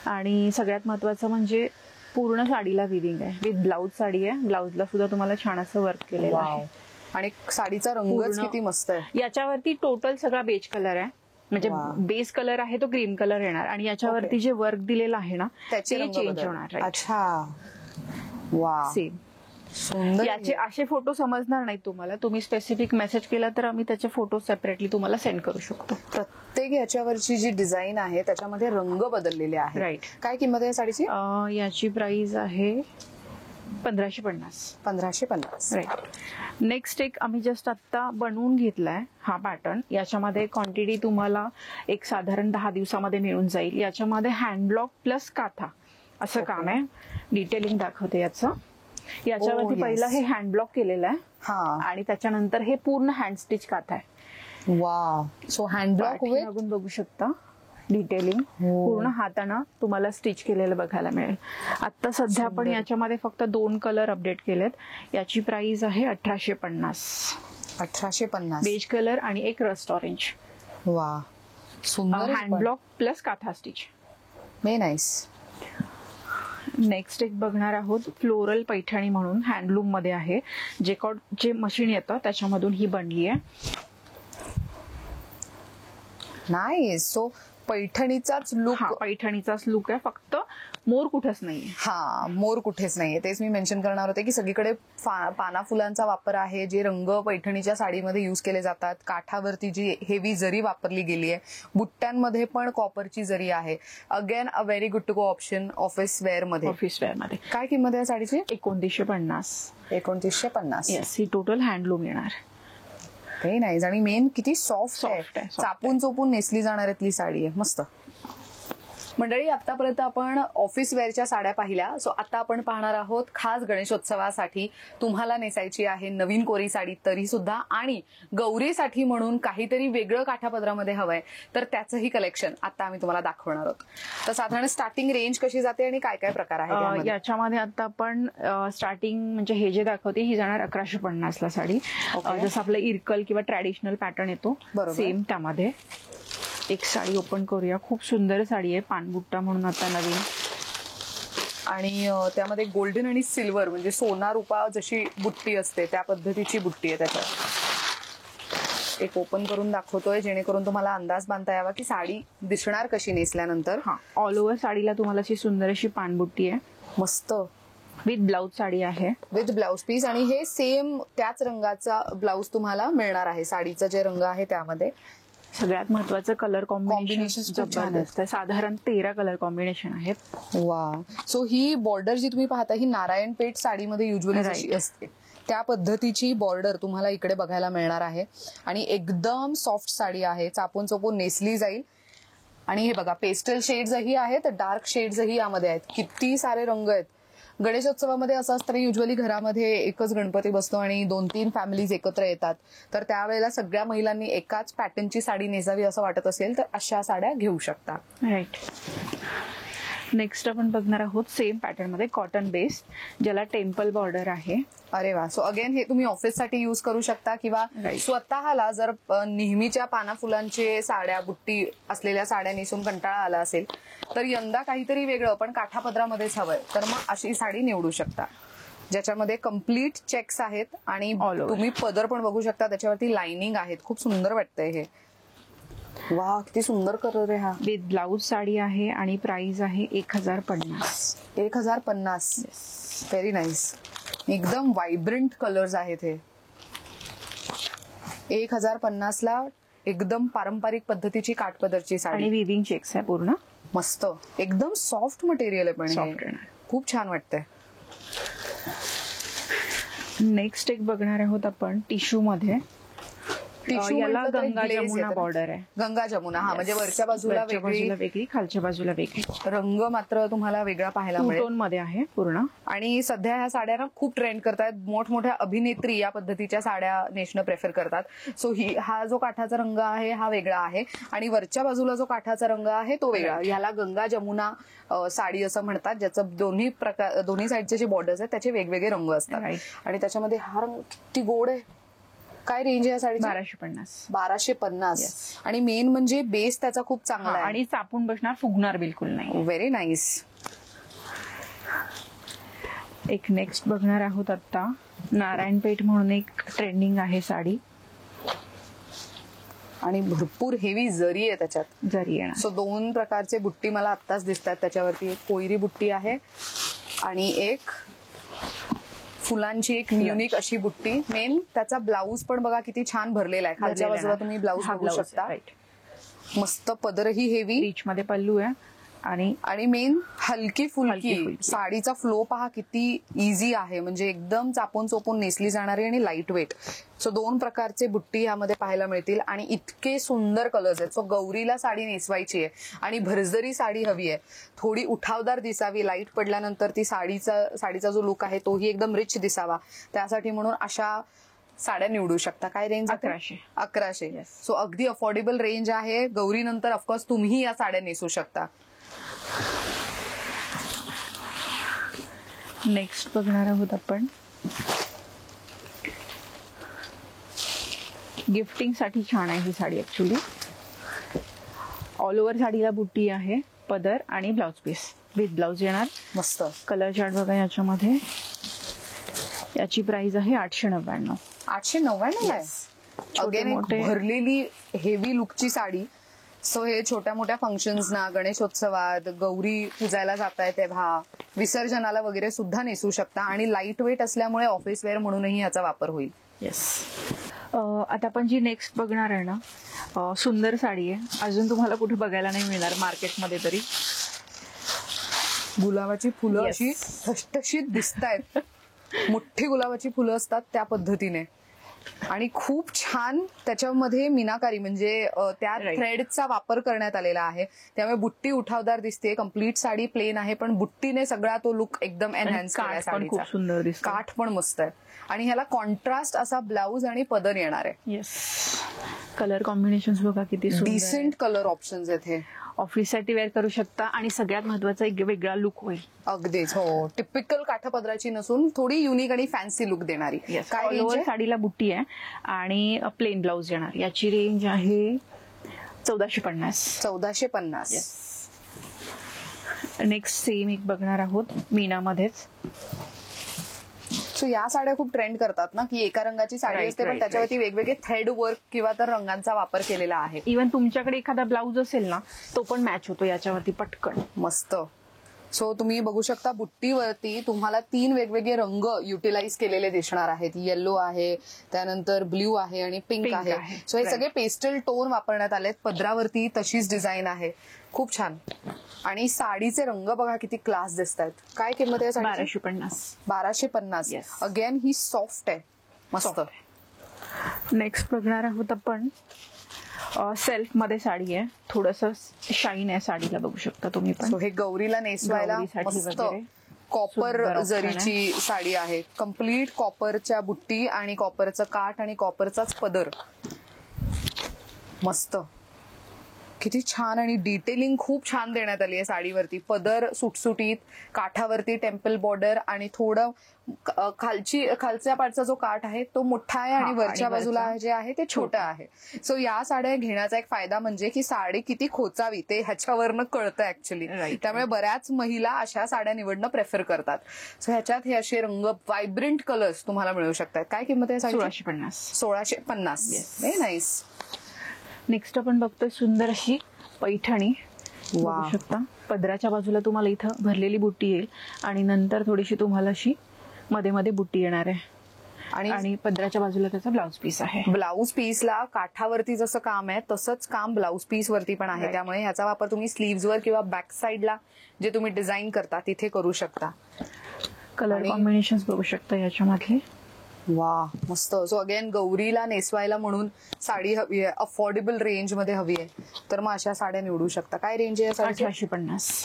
आणि सगळ्यात महत्वाचं म्हणजे पूर्ण साडीला विविंग आहे. विथ ब्लाउज साडी आहे, ब्लाउजला सुद्धा तुम्हाला छान असं वर्क केलेलं आहे. आणि साडीचा रंगच किती मस्त आहे. याच्यावरती टोटल सगळा बेज कलर आहे, म्हणजे बेस कलर आहे तो क्रीम कलर येणार आणि याच्यावरती जे वर्क दिलेलं आहे ना ते चेंज होणार. अच्छा. वा, सेम. याचे असे फोटो समजणार नाहीत तुम्हाला, तुम्ही स्पेसिफिक मेसेज केला तर आम्ही त्याचे फोटो सेपरेटली तुम्हाला सेंड करू शकतो. प्रत्येक याच्यावरची जी डिझाईन आहे त्याच्यामध्ये रंग बदललेले आहेत. राईट. काय किंमत आहे साडीची? याची प्राइस आहे 1550. 1550. राईट. नेक्स्ट एक आम्ही जस्ट आता बनवून घेतलाय हा पॅटर्न. याच्यामध्ये क्वांटिटी तुम्हाला एक साधारण 10 दिवसामध्ये मिळून जाईल. याच्यामध्ये हँडब्लॉक प्लस काथा असं काम आहे. डिटेलिंग दाखवते याचं. याच्यावरती पहिलं हे हँडब्लॉक केलेलं आहे आणि त्याच्यानंतर हे पूर्ण हँड स्टिच काथा आहे. वा. सो हँडब्लॉक लागून बघू शकता डिटेलिंग पूर्ण हाताने तुम्हाला स्टिच केलेलं बघायला मिळेल. आता सध्या आपण याच्यामध्ये फक्त 2 कलर अपडेट केलेत. याची प्राइस आहे 1850. 1850. बेज कलर आणि एक रस्ट ऑरेंज. वा, सुंदर. Hand block plus kantha stitch. Very nice. Next एक बघणार आहोत फ्लोरल पैठणी म्हणून, हँडलूम मध्ये आहे. जे मशीन येतं त्याच्यामधून ही बनली आहे. नाईस. सो पैठणीचाच लुक. पैठणीचाच लुक आहे, फक्त मोर कुठेच नाहीये. हा, मोर कुठेच नाहीये. तेच मी मेन्शन करणार होते की सगळीकडे पाना फुलांचा वापर आहे, जे रंग पैठणीच्या साडीमध्ये युज केले जातात. काठावरती जी हेवी जरी वापरली गेली आहे, बुट्ट्यांमध्ये पण कॉपरची जरी आहे. Again a very good to go option office wear मध्ये. काय किंमत आहे साडीची? 2950. 2950. येस. ही टोटल हँडलूम येणार. काही नाही. आणि मेन किती सॉफ्ट आहे, चापून चोपून नेसली जाणाऱ्यातली साडी आहे. मस्त. मंडळी, आतापर्यंत आपण ऑफिस वेअरच्या साड्या पाहिल्या. सो आता आपण पाहणार आहोत खास गणेशोत्सवासाठी तुम्हाला नेसायची आहे नवीन कोरी साडी तरी सुद्धा, आणि गौरीसाठी म्हणून काहीतरी वेगळं काठापदरामध्ये हवंय तर त्याचंही कलेक्शन आता आम्ही तुम्हाला दाखवणार आहोत. तर साधारण स्टार्टिंग रेंज कशी जाते आणि काय काय प्रकार आहे याच्यामध्ये? आता आपण स्टार्टिंग म्हणजे हे जे दाखवते ही जाणार 1150 ला साडी. जसं आपलं इरकल किंवा ट्रॅडिशनल पॅटर्न येतो सेम त्यामध्ये. एक साडी ओपन करूया. खूप सुंदर साडी आहे, पानबुट्टा म्हणून आता नवीन, आणि त्यामध्ये गोल्डन आणि सिल्वर म्हणजे सोना रुपा जशी बुट्टी असते त्या पद्धतीची बुट्टी आहे त्याच्यात. एक ओपन करून दाखवतोय जेणेकरून तुम्हाला अंदाज बांधता यावा की साडी दिसणार कशी नेसल्यानंतर. ऑल ओव्हर साडीला तुम्हाला अशी सुंदर अशी पानबुट्टी आहे. मस्त. विथ ब्लाउज साडी आहे, विथ ब्लाउज पीस. आणि हे सेम त्याच रंगाचा ब्लाउज तुम्हाला मिळणार आहे. साडीचा जे रंग आहे त्यामध्ये सगळ्यात महत्वाचं कलर कॉम्बिनेशन जबरदस्त आहे. साधारण 13 कलर कॉम्बिनेशन आहेत. वा. सो ही बॉर्डर जी तुम्ही पाहता ही नारायणपेठ साडीमध्ये युजली असते त्या पद्धतीची बॉर्डर तुम्हाला इकडे बघायला मिळणार आहे आणि एकदम सॉफ्ट साडी आहे, चापून चोपून नेसली जाईल. आणि हे बघा पेस्टल शेड्सही आहेत, डार्क शेड्सही यामध्ये आहेत, किती सारे रंग आहेत. गणेशोत्सवामध्ये असं असतं युजली घरामध्ये एकच गणपती बसतो आणि 2-3 फॅमिलीज एकत्र येतात, तर त्यावेळेला सगळ्या महिलांनी एकाच पॅटर्नची साडी नेसावी असं वाटत असेल तर अशा साड्या घेऊ शकता. राईट. नेक्स्ट आपण बघणार आहोत सेम पॅटर्न मध्ये कॉटन बेस्ड, ज्याला टेम्पल बॉर्डर आहे. अरे वा. सो अगेन हे तुम्ही ऑफिससाठी युज करू शकता किंवा स्वतःला जर नेहमीच्या पाना फुलांचे साड्या बुट्टी असलेल्या साड्या नेसून कंटाळा आला असेल तर यंदा काहीतरी वेगळं पण काठापदरामध्येच हवंय तर मग अशी साडी निवडू शकता, ज्याच्यामध्ये कम्प्लीट चेक्स आहेत आणि तुम्ही पदर पण बघू शकता, त्याच्यावरती लाइनिंग आहेत. खूप सुंदर वाटतंय हे. वा, किती सुंदर कलर आहे हा. विथ ब्लाउज साडी आहे आणि प्राइस आहे 1050. 1050. Very nice. एकदम व्हायब्रंट कलर्स आहेत हे. 1050 ला एकदम पारंपरिक पद्धतीची काठपदरची साडी आणि विविंग चेक्स आहे पूर्ण. मस्त. एकदम सॉफ्ट मटेरियल आहे पण हे. खूप छान वाटतंय. नेक्स्ट एक बघणार आहोत आपण टिश्यू मध्ये. याला गंगा जमुना बॉर्डर आहे. गंगा जमुना. हा, म्हणजे वरच्या बाजूला वेगळी, खालच्या बाजूला वेगळी. रंग मात्र तुम्हाला वेगळा पाहायला मिळेल. टोन मध्ये आहे पूर्ण. आणि सध्या ह्या साड्या ना खूप ट्रेंड करतायत. मोठमोठ्या अभिनेत्री या पद्धतीच्या साड्या नेसणं प्रेफर करतात. सो हा जो काठाचा रंग आहे हा वेगळा आहे आणि वरच्या बाजूला जो काठाचा रंग आहे तो वेगळा. ह्याला गंगा जमुना साडी असं म्हणतात, ज्याचं दोन्ही साईडचे जे बॉर्डर्स आहेत त्याचे वेगवेगळे रंग असतात. आणि त्याच्यामध्ये हा रंग किती गोड आहे. काय रेंज आहे या साडी? 1250. 1250. आणि मेन म्हणजे बेस त्याचा खूप चांगला आहे आणि चापून बसणार, फुगणार बिलकुल नाही. Very nice. एक नेक्स्ट बघणार आहोत आता नारायणपेठ म्हणून एक ट्रेंडिंग आहे साडी आणि भरपूर हेवी जरी आहे त्याच्यात. जरी येणार. सो 2 प्रकारचे बुट्टी मला आत्ताच दिसतात. त्याच्यावरती एक कोयरी बुट्टी आहे आणि एक फुलांची एक युनिक अशी बुट्टी. मेन त्याचा ब्लाऊज पण बघा किती छान भरलेला आहे. खालच्या बाजूला तुम्ही ब्लाऊज बघू शकता. मस्त. पदरही हेवी, रिच मध्ये पल्लू आहे आणि मेन हलकी फुलकी साडीचा फ्लो पहा किती इझी आहे. म्हणजे एकदम चापून चोपून नेसली जाणारी आणि लाईट वेट. सो 2 प्रकारचे बुट्टी यामध्ये पाहायला मिळतील आणि इतके सुंदर कलर्स आहेत. सो गौरीला साडी नेसवायची आहे आणि भरजरी साडी हवी आहे, थोडी उठावदार दिसावी, लाईट पडल्यानंतर ती साडीचा जो लुक आहे तोही एकदम रिच दिसावा, त्यासाठी म्हणून अशा साड्या निवडू शकता. काय रेंज? 1100. सो अगदी अफोर्डेबल रेंज आहे. गौरी नंतर ऑफकोर्स तुम्ही या साड्या नेसू शकता. नेक्स्ट बघणार आहोत आपण गिफ्टिंग साठी. छान आहे ही साडी. ऍक्च्युली ऑल ओव्हर साडीला बुट्टी आहे, पदर आणि ब्लाउज पीस विथ ब्लाउज येणार. मस्त. कलर चार्ट बघा याच्यामध्ये. याची प्राइस आहे 899. 899 आहे. अगेन एक भरलेली हेवी लुकची साडी. सो हे छोट्या मोठ्या फंक्शन्स ना, गणेशोत्सवात, गौरी पूजायला जाताय तेव्हा, विसर्जनाला वगैरे सुद्धा नेसू शकता आणि लाईट वेट असल्यामुळे ऑफिस वेअर म्हणूनही याचा वापर होईल. येस. आता आपण जी नेक्स्ट बघणार आहे ना, सुंदर साडी आहे. अजून तुम्हाला कुठे बघायला नाही मिळणार मार्केटमध्ये तरी. गुलाबाची फुलं अशी ठसठशीत दिसतायत. मोठी गुलाबाची फुलं असतात त्या पद्धतीने आणि खूप छान त्याच्यामध्ये मीनाकारी म्हणजे त्या थ्रेडचा वापर करण्यात आलेला आहे. त्यामुळे बुट्टी उठावदार दिसते. कम्प्लीट साडी प्लेन आहे पण बुट्टीने सगळा तो लुक एकदम एनहान्स केला साडीचा. सुंदर दिसतो. काठ पण मस्त आहे आणि ह्याला कॉन्ट्रास्ट असा ब्लाऊज आणि पदर येणार आहे. येस. कलर कॉम्बिनेशन बघा किती डिसेंट कलर ऑप्शन्स आहेत. हे ऑफिससाठी वेअर करू शकता आणि सगळ्यात महत्वाचा एक वेगळा लुक होईल. अगदीच. हो. टिपिकल काठापदराची नसून थोडी युनिक आणि फॅन्सी लुक देणारी. काय ओव्हर साडीला बुट्टी आहे आणि प्लेन ब्लाऊज येणार. याची रेंज आहे 1450. 1450. नेक्स्ट सेम एक बघणार आहोत मीनामध्येच. सो या साड्या खूप ट्रेंड करतात ना, की एका रंगाची साडी असते पण त्याच्यावरती वेगवेगळे थ्रेड वर्क किंवा तर रंगांचा वापर केलेला आहे. इव्हन तुमच्याकडे एखादा ब्लाऊज असेल ना तो पण मॅच होतो याच्यावरती पटकन. मस्त. सो तुम्ही बघू शकता बुट्टीवरती तुम्हाला 3 वेगवेगळे रंग युटिलाइज केलेले दिसणार आहेत. येलो आहे, त्यानंतर ब्ल्यू आहे आणि पिंक आहे. सो हे सगळे पेस्टल टोन वापरण्यात आलेत. पदरावरती तशीच डिझाईन आहे. खूप छान. आणि साडीचे रंग बघा किती क्लास दिसत आहेत. काय किंमत आहे साडीची? 1250. अगेन ही सॉफ्ट आहे, मस्त. नेक्स्ट बघणार आहोत आपण सेल्फ मध्ये साडी आहे, थोडस शाईन आहे साडीला, बघू शकता तुम्ही पण. हे गौरीला नेसवायला मस्त कॉपर जरीची साडी आहे. कम्प्लीट कॉपरच्या बुट्टी आणि कॉपरचं काठ आणि कॉपरचाच पदर. मस्त, किती छान. आणि डिटेलिंग खूप छान देण्यात आली आहे साडीवरती. पदर सुटसुटीत, काठावरती टेम्पल बॉर्डर आणि थोडं खालच्या पाठचा जो काठ आहे तो मोठा आहे आणि वरच्या बाजूला जे आहे ते छोटं आहे. सो या साड्या घेण्याचा एक फायदा म्हणजे की साडी किती खोचावी ते ह्याच्यावरनं कळतं ऍक्च्युली. त्यामुळे बऱ्याच महिला अशा साड्या निवडणं प्रेफर करतात. सो ह्याच्यात हे असे रंग, व्हायब्रंट कलर्स तुम्हाला मिळू शकतात. काय किंमत आहे साडी? 1650. Very nice. नेक्स्ट आपण बघतोय सुंदर अशी पैठणी. बघू शकता पदराच्या बाजूला तुम्हाला इथं भरलेली बुट्टी येईल आणि नंतर थोडीशी तुम्हाला अशी मध्ये मध्ये बुट्टी येणार आहे आणि पदराच्या बाजूला त्याचा ब्लाउज पीस आहे. ब्लाउज पीसला काठावरती जसं काम आहे तसंच काम ब्लाउज पीस वरती पण आहे. त्यामुळे ह्याचा वापर तुम्ही स्लीव्हजवर किंवा बॅक साईडला जे तुम्ही डिझाईन करता तिथे करू शकता. कलर कॉम्बिनेशन बघू शकता याच्यामधले. वा, मस्त. सो अगेन गौरीला नेसवायला म्हणून साडी हवी आहे, अफोर्डेबल रेंज मध्ये हवी आहे, तर मग अशा साड्या निवडू शकता. काय रेंज आहे?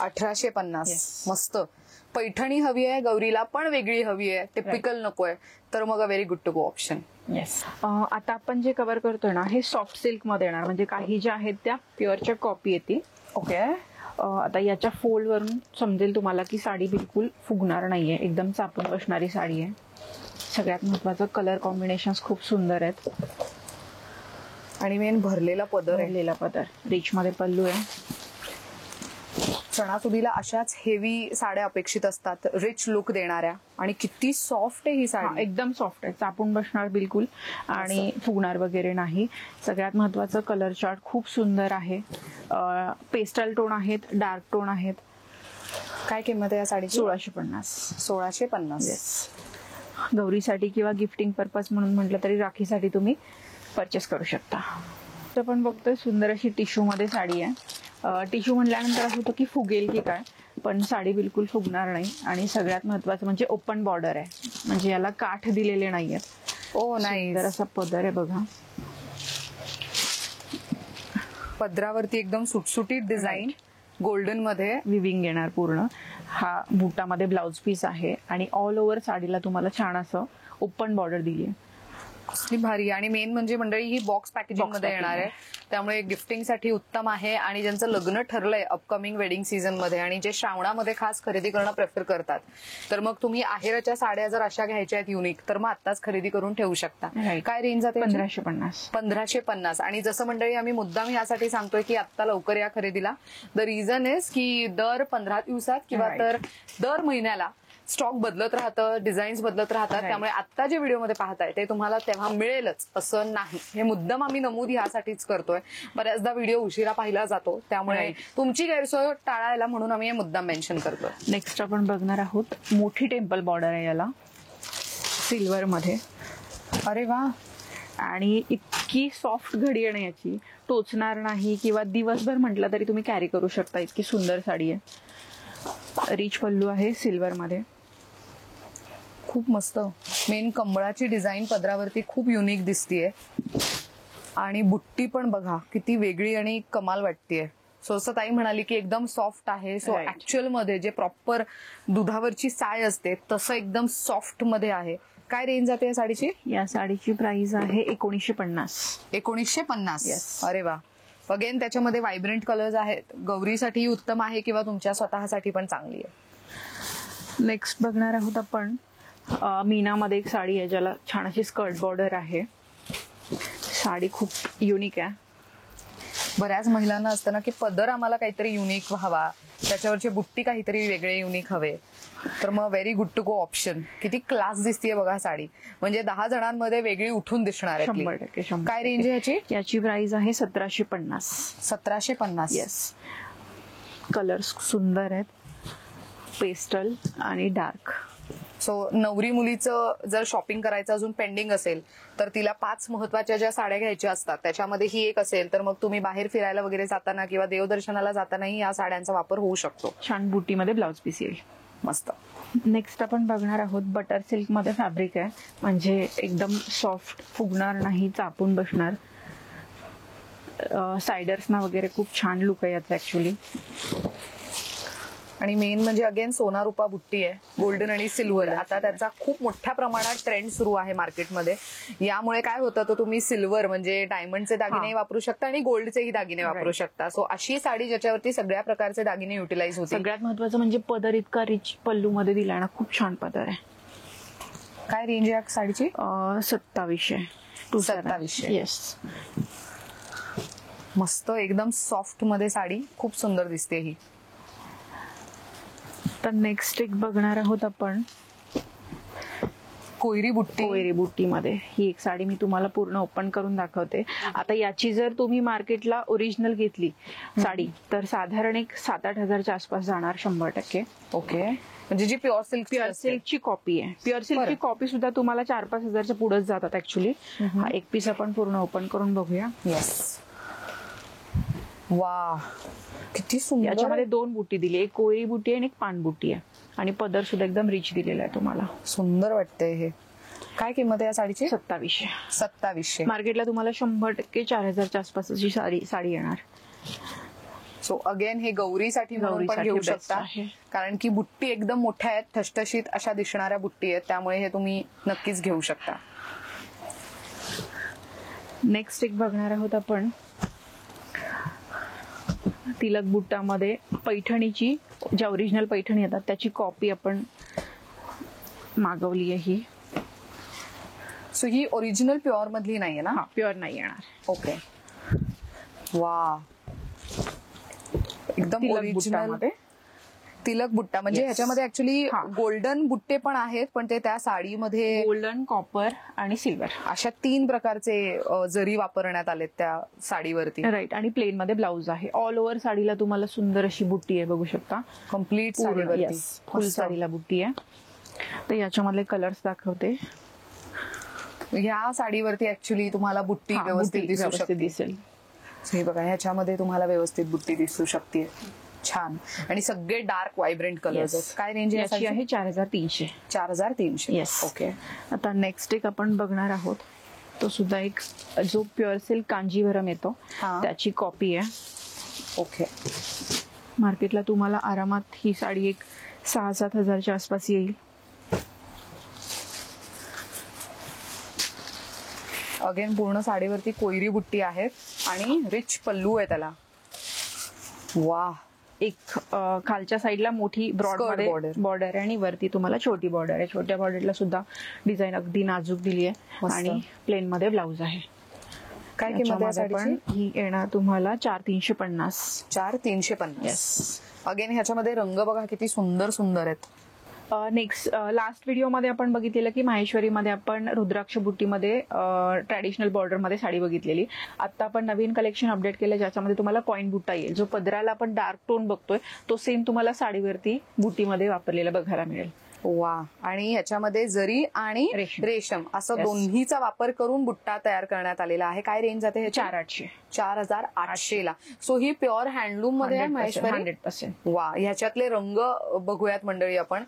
1850. मस्त. पैठणी हवी आहे गौरीला पण वेगळी हवी आहे, टिपिकल नकोय, तर मग very good to go option. Yes. आता आपण जे कव्हर करतोय ना हे सॉफ्ट सिल्क मध्ये येणार, म्हणजे काही ज्या आहेत त्या प्युअरच्या कॉपी येतील. ओके. आता याच्या फोल्ड वरून समजेल तुम्हाला की साडी बिलकुल फुगणार नाहीये, एकदम चापून बसणारी साडी आहे. सगळ्यात महत्वाचं कलर कॉम्बिनेशन खूप सुंदर आहेत आणि मेन भरलेला पदर रिच मध्ये पल्लू आहे. सणासुदीला अशाच हेवी साड्या अपेक्षित असतात, रिच लुक देणाऱ्या. आणि किती सॉफ्ट आहे ही साडी, एकदम सॉफ्ट आहे, चापून बसणार बिलकुल आणि फुगणार वगैरे नाही. सगळ्यात महत्वाचं कलर चार्ट खूप सुंदर आहे. पेस्टल टोन आहेत, डार्क टोन आहेत. काय किंमत आहे या साडीची? 1650. गौरीसाठी किंवा गिफ्टिंग पर्पज म्हणून म्हटलं तरी राखीसाठी तुम्ही परचेस करू शकता. तर आपण बघतोय सुंदर अशी टिश्यू मध्ये साडी आहे. टिश्यू म्हणल्यानंतर असं होतं की फुगेल की काय, पण साडी बिलकुल फुगणार नाही. आणि सगळ्यात महत्वाचं म्हणजे ओपन बॉर्डर आहे, म्हणजे याला काठ दिलेले नाहीयेत. ओ नाही, सुंदर असा पदर आहे बघा. पदरावरती एकदम सुटसुटीत डिझाईन, गोल्डन मध्ये विविंग येणार पूर्ण. हा बुटामध्ये ब्लाउज पीस आहे आणि ऑल ओव्हर साडीला तुम्हाला छान असं ओपन बॉर्डर दिली आहे. कसली भारी. आणि मेन म्हणजे मंडळी ही बॉक्स पॅकेजिंग मध्ये येणार आहे, त्यामुळे गिफ्टिंगसाठी उत्तम आहे. आणि ज्यांचं लग्न ठरलंय अपकमिंग वेडिंग सीझन मध्ये आणि जे श्रावणामध्ये खास खरेदी करणं प्रेफर करतात, तर मग तुम्ही आहेरच्या साड्या जर अशा घ्यायच्या आहेत युनिक, तर मग आत्ताच खरेदी करून ठेवू शकता. काय रेंज जाते? 1550. आणि जसं मंडळी आम्ही मुद्दाम यासाठी सांगतोय की आत्ता लवकर या खरेदीला. द रिझन इज की दर 15 दिवसात किंवा तर दर महिन्याला स्टॉक बदलत राहतं, डिझाईन्स बदलत राहतात. त्यामुळे आता जे व्हिडिओमध्ये पाहताय ते तुम्हाला तेव्हा मिळेलच असं नाही. हे मुद्दाम आम्ही नमूद यासाठीच करतोय. बऱ्याचदा व्हिडिओ उशिरा पाहिला जातो, त्यामुळे तुमची गैरसोय टाळायला म्हणून आम्ही हे मुद्दाम मेन्शन करतोय. नेक्स्ट आपण बघणार आहोत मोठी टेम्पल बॉर्डर आहे याला, सिल्वर मध्ये. अरे वा. आणि इतकी सॉफ्ट घडी आहे याची, टोचणार नाही किंवा दिवसभर म्हटलं तरी तुम्ही कॅरी करू शकता. इतकी सुंदर साडी आहे. रिच पल्लू आहे सिल्वर मध्ये. खूप मस्त. मेन कमळाची डिझाईन पदरावरती खूप युनिक दिसतीये आणि बुट्टी पण बघा किती वेगळी आणि कमाल वाटतेय. सो असं ताई म्हणाली की एकदम सॉफ्ट आहे. सो ऍक्च्युअल मध्ये जे प्रॉपर दुधावरची साय असते तसं एकदम सॉफ्ट मध्ये आहे. काय रेंज जाते या साडीची? या साडीची प्राइस आहे 1950. 1950. अरे वा. अगेन त्याच्यामध्ये व्हायब्रंट कलर्स आहेत. गौरीसाठी उत्तम आहे किंवा तुमच्या स्वतःसाठी पण चांगली आहे. नेक्स्ट बघणार आहोत आपण मीनामध्ये एक साडी आहे ज्याला छान अशी स्कर्ट बॉर्डर आहे. साडी खूप युनिक आहे. बऱ्याच महिलांना असतं ना की पदर आम्हाला काहीतरी युनिक व्हावा, त्याच्यावरची बुट्टी काहीतरी वेगळे युनिक हवे, तर मग very good to go option. किती क्लास दिसतीये बघा साडी, म्हणजे 10 जणांमध्ये वेगळी उठून दिसणार आहे. 100%. काय रेंज आहे याची? याची प्राइस आहे 1750. 1750. येस. कलर्स सुंदर आहेत. पेस्टल आणि डार्क. सो नवरी मुलीचं जर शॉपिंग करायचं अजून पेंडिंग असेल तर तिला 5 महत्वाच्या ज्या साड्या घ्यायच्या असतात त्याच्यामध्ये ही एक असेल, तर मग तुम्ही बाहेर फिरायला वगैरे जाताना किंवा देवदर्शनाला जातानाही या साड्यांचा वापर होऊ शकतो. छान बुटीमध्ये ब्लाउज पीस येईल. मस्त. नेक्स्ट आपण बघणार आहोत बटर सिल्क मध्ये फॅब्रिक आहे, म्हणजे एकदम सॉफ्ट, फुगणार नाही, चापून बसणार. सायडर्सना वगैरे खूप छान लुक आहे याचा ऍक्च्युली. आणि मेन म्हणजे अगेन सोना रुपा बुट्टी आहे, गोल्डन आणि सिल्वर. आता त्याचा खूप मोठ्या प्रमाणात ट्रेंड सुरू आहे मार्केटमध्ये. यामुळे काय होतं, तर तुम्ही सिल्वर म्हणजे डायमंडचे दागिने वापरू शकता आणि गोल्डचेही दागिने वापरू शकता. सो अशी साडी ज्याच्यावरती सगळ्या प्रकारचे दागिने युटिलाइज होते. सगळ्यात महत्वाचं म्हणजे पदर इतका रिच पल्लू मध्ये दिला ना, खूप छान पदर आहे. काय रेंज आहे साडीची? 2700. 2700. येस. मस्त एकदम सॉफ्ट मध्ये साडी, खूप सुंदर दिसते ही. तर नेक्स्ट एक बघणार आहोत आपण कोयरी बुट्टी. कोयरी बुट्टी मध्ये ही एक साडी मी तुम्हाला पूर्ण ओपन करून दाखवते. आता याची जर तुम्ही मार्केटला ओरिजिनल घेतली साडी तर साधारण एक 7-8 हजारच्या आसपास जाणार 100%. ओके. म्हणजे जी प्युअर सिल्कची कॉपी आहे. प्युअर सिल्कची कॉपी सुद्धा तुम्हाला 4-5 हजारच्या पुढेच जातात ऍक्च्युली. हा एक पीस आपण पूर्ण ओपन करून बघूया. येस. वा, किती सुंदर. याच्यामध्ये 2 बुट्टी दिली, एक कोयरी बुट्टी आहे आणि एक पान बुट्टी आहे. आणि पदर सुद्धा एकदम रिच दिलेला आहे तुम्हाला. सुंदर वाटते हे. काय किंमत आहे या साडीची? 2700. 2700. मार्केटला तुम्हाला 100% 4000च्या आसपासची साडी येणार. सो अगेन हे गौरीसाठी म्हणून पण घेऊ शकता, कारण की बुट्टी एकदम मोठ्या आहेत, ठसठशीत अशा दिसणाऱ्या बुट्टी आहेत, त्यामुळे हे तुम्ही नक्कीच घेऊ शकता. नेक्स्ट एक बघणार आहोत आपण तिलक बुट्टामध्ये पैठणीची, ज्या ओरिजिनल पैठणी येतात त्याची कॉपी आपण मागवली आहे ही. सो ही ओरिजिनल प्युअर मधली नाहीये ना? प्युअर नाही येणार. ओके. वा, एकदम ओरिजिनल तिलक बुट्टा. म्हणजे ह्याच्यामध्ये ऍक्च्युली गोल्डन बुट्टे पण आहेत, पण ते त्या साडीमध्ये गोल्डन, कॉपर आणि सिल्वर अशा 3 प्रकारचे जरी वापरण्यात आलेत त्या साडीवरती. राईट. आणि प्लेन मध्ये ब्लाउज आहे. ऑल ओव्हर साडीला तुम्हाला सुंदर अशी बुट्टी आहे, बघू शकता. कम्प्लीट साडीवरती फुल साडीला बुट्टी आहे. तर याच्यामधले कलर्स दाखवते. ह्या साडीवरती ऍक्च्युली तुम्हाला बुट्टी व्यवस्थित दिसेल. हे बघा, ह्याच्यामध्ये तुम्हाला व्यवस्थित बुट्टी दिसू शकते. छान. आणि सगळे डार्क व्हायब्रंट कलर्स आहेत. काय रेंज याची आहे? 4300. 4300. येस. ओके. आता नेक्स्ट एक आपण बघणार आहोत, तो सुद्धा एक जो प्युअर सिल्क कांजीवरम येतो त्याची कॉपी आहे. ओके. मार्केटला तुम्हाला आरामात ही साडी एक 6-7 हजारच्या आसपास येईल. अगेन पूर्ण साडीवरती कोयरी बुट्टी आहे आणि रिच पल्लू आहे त्याला. वा. एक खालच्या साईडला मोठी ब्रॉड मध्ये बॉर्डर आहे आणि वरती तुम्हाला छोटी बॉर्डर आहे. छोट्या बॉर्डरला सुद्धा डिझाईन अगदी नाजूक दिली आहे आणि प्लेन मध्ये ब्लाउज आहे. काय किंमत आहे? ही येणार तुम्हाला 4350. 4350. अगेन ह्याच्यामध्ये रंग बघा किती सुंदर सुंदर आहेत. नेक्स्ट लास्ट व्हिडिओ मध्ये आपण बघितलेलं की माहेश्वरी मध्ये आपण रुद्राक्ष बुट्टीमध्ये ट्रॅडिशनल बॉर्डर मध्ये साडी बघितलेली. आता आपण नवीन कलेक्शन अपडेट केलं ज्याच्यामध्ये तुम्हाला कॉइन बुट्टा येईल. जो पदराला आपण डार्क टोन बघतोय तो सेम तुम्हाला साडीवरती बुट्टीमध्ये वापरलेला बघायला मिळेल. वा. आणि याच्यामध्ये जरी आणि रेशम असं दोन्हीचा वापर करून बुट्टा तयार करण्यात आलेला आहे. काय रेंज जाते? 4800. 4800 ला. सो ही प्युअर हँडलूम मध्ये आहे माहेश्वरी. 100%. वा. ह्याच्यातले रंग बघूयात मंडळी आपण.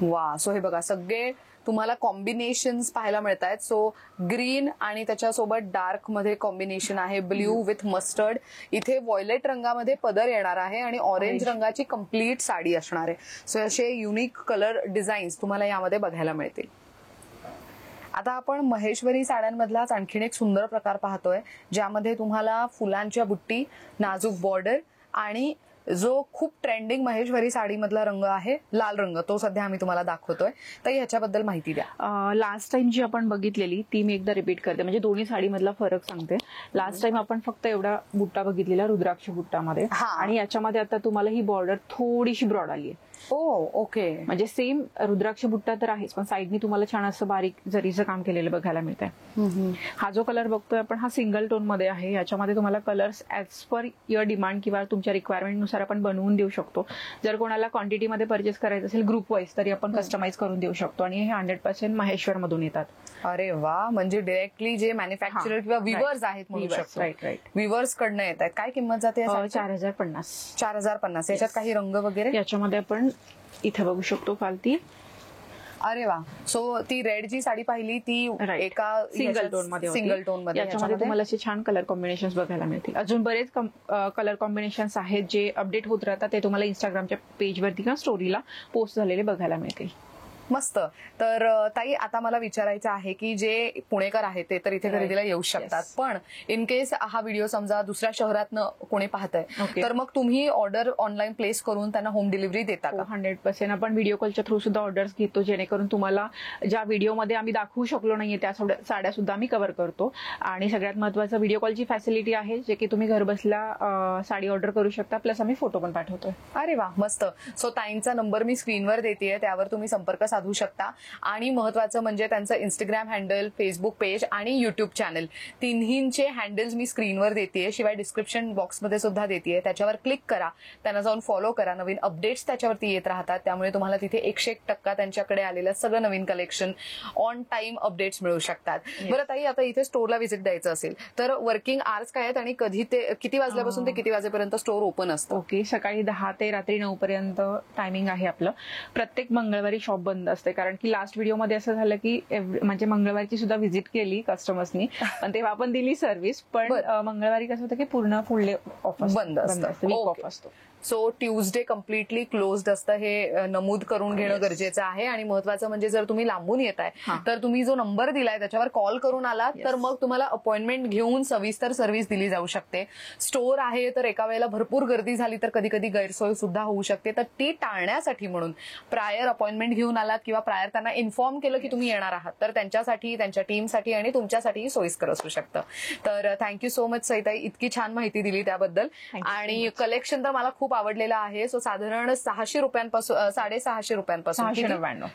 वा. सो हे बघा, सगळे तुम्हाला कॉम्बिनेशन्स पाहायला मिळत आहेत. सो ग्रीन आणि त्याच्यासोबत डार्क मध्ये कॉम्बिनेशन आहे, ब्ल्यू विथ मस्टर्ड. इथे व्हायलेट रंगामध्ये पदर येणार आहे आणि ऑरेंज रंगाची कम्प्लीट साडी असणार आहे. सो असे युनिक कलर डिझाईन्स तुम्हाला यामध्ये बघायला मिळतील. आता आपण महेश्वरी साड्यांमधलाच आणखीन एक सुंदर प्रकार पाहतोय, ज्यामध्ये तुम्हाला फुलांच्या बुट्टी, नाजूक बॉर्डर आणि जो खूप ट्रेंडिंग महेश्वरी साडीमधला रंग आहे लाल रंग, तो सध्या आम्ही तुम्हाला दाखवतोय. तर ह्याच्याबद्दल माहिती द्या. लास्ट टाइम जी आपण बघितलेली ती मी एकदा रिपीट करते, म्हणजे दोन्ही साडीमधला फरक सांगते. लास्ट टाइम आपण फक्त एवढा बुट्टा बघितलेला रुद्राक्ष बुट्टामध्ये, आणि याच्यामध्ये आता तुम्हाला ही बॉर्डर थोडीशी ब्रॉड आली आहे. ओके. म्हणजे सेम रुद्राक्ष बुट्टा तर आहेच, पण साईडनी तुम्हाला छान असं बारीक जरीचं काम केलेलं बघायला मिळतंय. हा जो कलर बघतोय आपण हा सिंगल टोन मध्ये आहे. याच्यामध्ये तुम्हाला colours as per your demand किंवा तुमच्या रिक्वायरमेंट नुसार आपण बनवून देऊ शकतो. जर कोणाला क्वांटिटीमध्ये परचेस करायचं असेल ग्रुप वाईज तरी आपण कस्टमाइज करून देऊ शकतो. आणि हे 100% माहेश्वर मधून येतात. अरे वा, म्हणजे डिरेक्टली जे मॅन्युफॅक्चरर किंवा विवर्स आहेत म्हणू शकतो, राईट, विवर्स कडनं येत आहेत. काय किंमत जाते? 4050. 4050. याच्यात काही रंग वगैरे? याच्यामध्ये आपण इथे बघू शकतो फालती. अरे वा. सो ती रेड जी साडी पाहिली ती एका सिंगल टोन मध्ये. याच्यामध्ये तुम्हाला असे छान कलर कॉम्बिनेशन बघायला मिळतील. अजून बरेच कलर कॉम्बिनेशन आहेत जे अपडेट होत राहतात. ते तुम्हाला इंस्टाग्रामच्या पेजवरती किंवा स्टोरीला पोस्ट झालेले बघायला मिळतील. मस्त. तर ताई, आता मला विचारायचं आहे की जे पुणेकर आहेत ते तर इथे खरेदीला येऊ शकतात, पण इन केस हा व्हिडिओ समजा दुसऱ्या शहरातनं कोणी पाहतंय, तर मग तुम्ही ऑर्डर ऑनलाईन प्लेस करून त्यांना होम डिलिव्हरी देता का? 100% आपण व्हिडिओ कॉलच्या थ्रू सुद्धा ऑर्डर्स घेतो, जेणेकरून तुम्हाला ज्या व्हिडिओमध्ये आम्ही दाखवू शकलो नाहीये त्या साड्या सुद्धा आम्ही कव्हर करतो. आणि सगळ्यात महत्वाचं व्हिडिओ कॉलची फॅसिलिटी आहे, जे की तुम्ही घर बसल्या साडी ऑर्डर करू शकता, प्लस आम्ही फोटो पण पाठवतोय. अरे वा, मस्त. सो ताईंचा नंबर मी स्क्रीनवर देतेय, त्यावर तुम्ही संपर्क साधू शकता. आणि महत्वाचं म्हणजे त्यांचं इंस्टाग्राम हँडल, फेसबुक पेज आणि युट्यूब चॅनल, तिन्हींचे हँडल्स मी स्क्रीनवर देतेय, शिवाय डिस्क्रिप्शन बॉक्समध्ये सुद्धा देतेय. त्याच्यावर क्लिक करा, त्यांना जाऊन फॉलो करा. नवीन अपडेट्स त्याच्यावरती येत राहतात, त्यामुळे तुम्हाला तिथे 101% त्यांच्याकडे आलेलं सगळं नवीन कलेक्शन ऑन टाइम अपडेट्स मिळू शकतात. बरं ताई, आता इथे स्टोअरला व्हिजिट द्यायचं असेल तर वर्किंग आवर्स काय आहेत आणि कधी ते किती वाजल्यापासून ते किती वाजेपर्यंत स्टोअर ओपन असतं? ओके, सकाळी 10 ते रात्री 9 पर्यंत टायमिंग आहे आपलं. प्रत्येक मंगळवारी शॉप बंद असते, कारण की लास्ट व्हिडिओमध्ये असं झालं की म्हणजे मंगळवारची सुद्धा व्हिजिट केली कस्टमर्सनी, पण तेव्हा आपण दिली सर्व्हिस, पण मंगळवारी कसं होतं की पूर्ण फुल डे ऑफ बंद असतं, वीक ऑफ असतो. सो ट्यूजडे कम्प्लिटली क्लोज्ड असतं, हे नमूद करून घेणं गरजेचं आहे. आणि महत्वाचं म्हणजे जर तुम्ही लांबून येताय तर तुम्ही जो नंबर दिलाय त्याच्यावर कॉल करून आलात तर मग तुम्हाला अपॉइंटमेंट घेऊन सविस्तर सर्व्हिस दिली जाऊ शकते. स्टोअर आहे तर एका वेळेला भरपूर गर्दी झाली तर कधी कधी गैरसोय सुद्धा होऊ शकते, तर ती टाळण्यासाठी म्हणून प्रायर अपॉइंटमेंट घेऊन आलात किंवा प्रायर त्यांना इन्फॉर्म केलं की तुम्ही येणार आहात, तर त्यांच्यासाठी, त्यांच्या टीमसाठी आणि तुमच्यासाठी सोयीस्कर असू शकतं. तर थँक्यू सो मच सईताई, इतकी छान माहिती दिली त्याबद्दल. आणि कलेक्शन तर मला खूप आवडलेला आहे. सो साधारण 600 रुपयांपासून 650 रुपयांपासून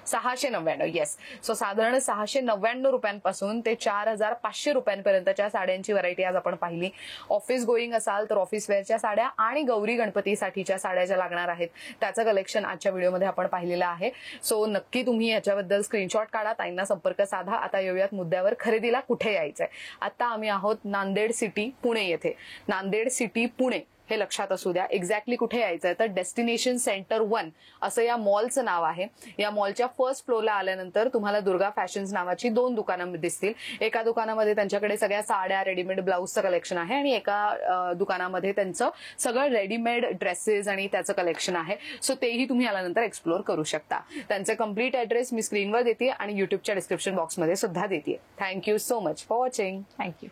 699, येस. सो साधारण 699 रुपयांपासून ते 4500 रुपयांपर्यंतच्या साड्यांची व्हरायटी आज आपण पाहिली. ऑफिस गोईंग असाल तर ऑफिस वेअरच्या साड्या आणि गौरी गणपतीसाठीच्या साड्या ज्या लागणार आहेत त्याचं कलेक्शन आजच्या व्हिडिओमध्ये आपण पाहिलेलं आहे. सो नक्की तुम्ही याच्याबद्दल स्क्रीनशॉट काढा, ताईंना संपर्क साधा. आता येऊयात मुद्द्यावर, खरेदीला कुठे यायचंय. आता आम्ही आहोत नांदेड सिटी पुणे येथे. नांदेड सिटी पुणे हे लक्षात असू द्या. एक्झॅक्टली कुठे यायचंय तर डेस्टिनेशन सेंटर 1 असं या मॉलचं नाव आहे. या मॉलच्या फर्स्ट फ्लोअरला आल्यानंतर तुम्हाला दुर्गा फॅशन्स नावाची 2 दुकानं दिसतील. एका दुकानामध्ये त्यांच्याकडे सगळ्या साड्या, रेडीमेड ब्लाऊजचं कलेक्शन आहे आणि एका दुकानामध्ये त्यांचं सगळं रेडीमेड ड्रेसेस आणि त्याचं कलेक्शन आहे. सो तेही तुम्ही आल्यानंतर एक्सप्लोर करू शकता. त्यांचे कम्प्लीट ऍड्रेस मी स्क्रीनवर देते आणि युट्यूबच्या डिस्क्रिप्शन बॉक्समध्ये सुद्धा देते. Thank you so much for watching. Thank you.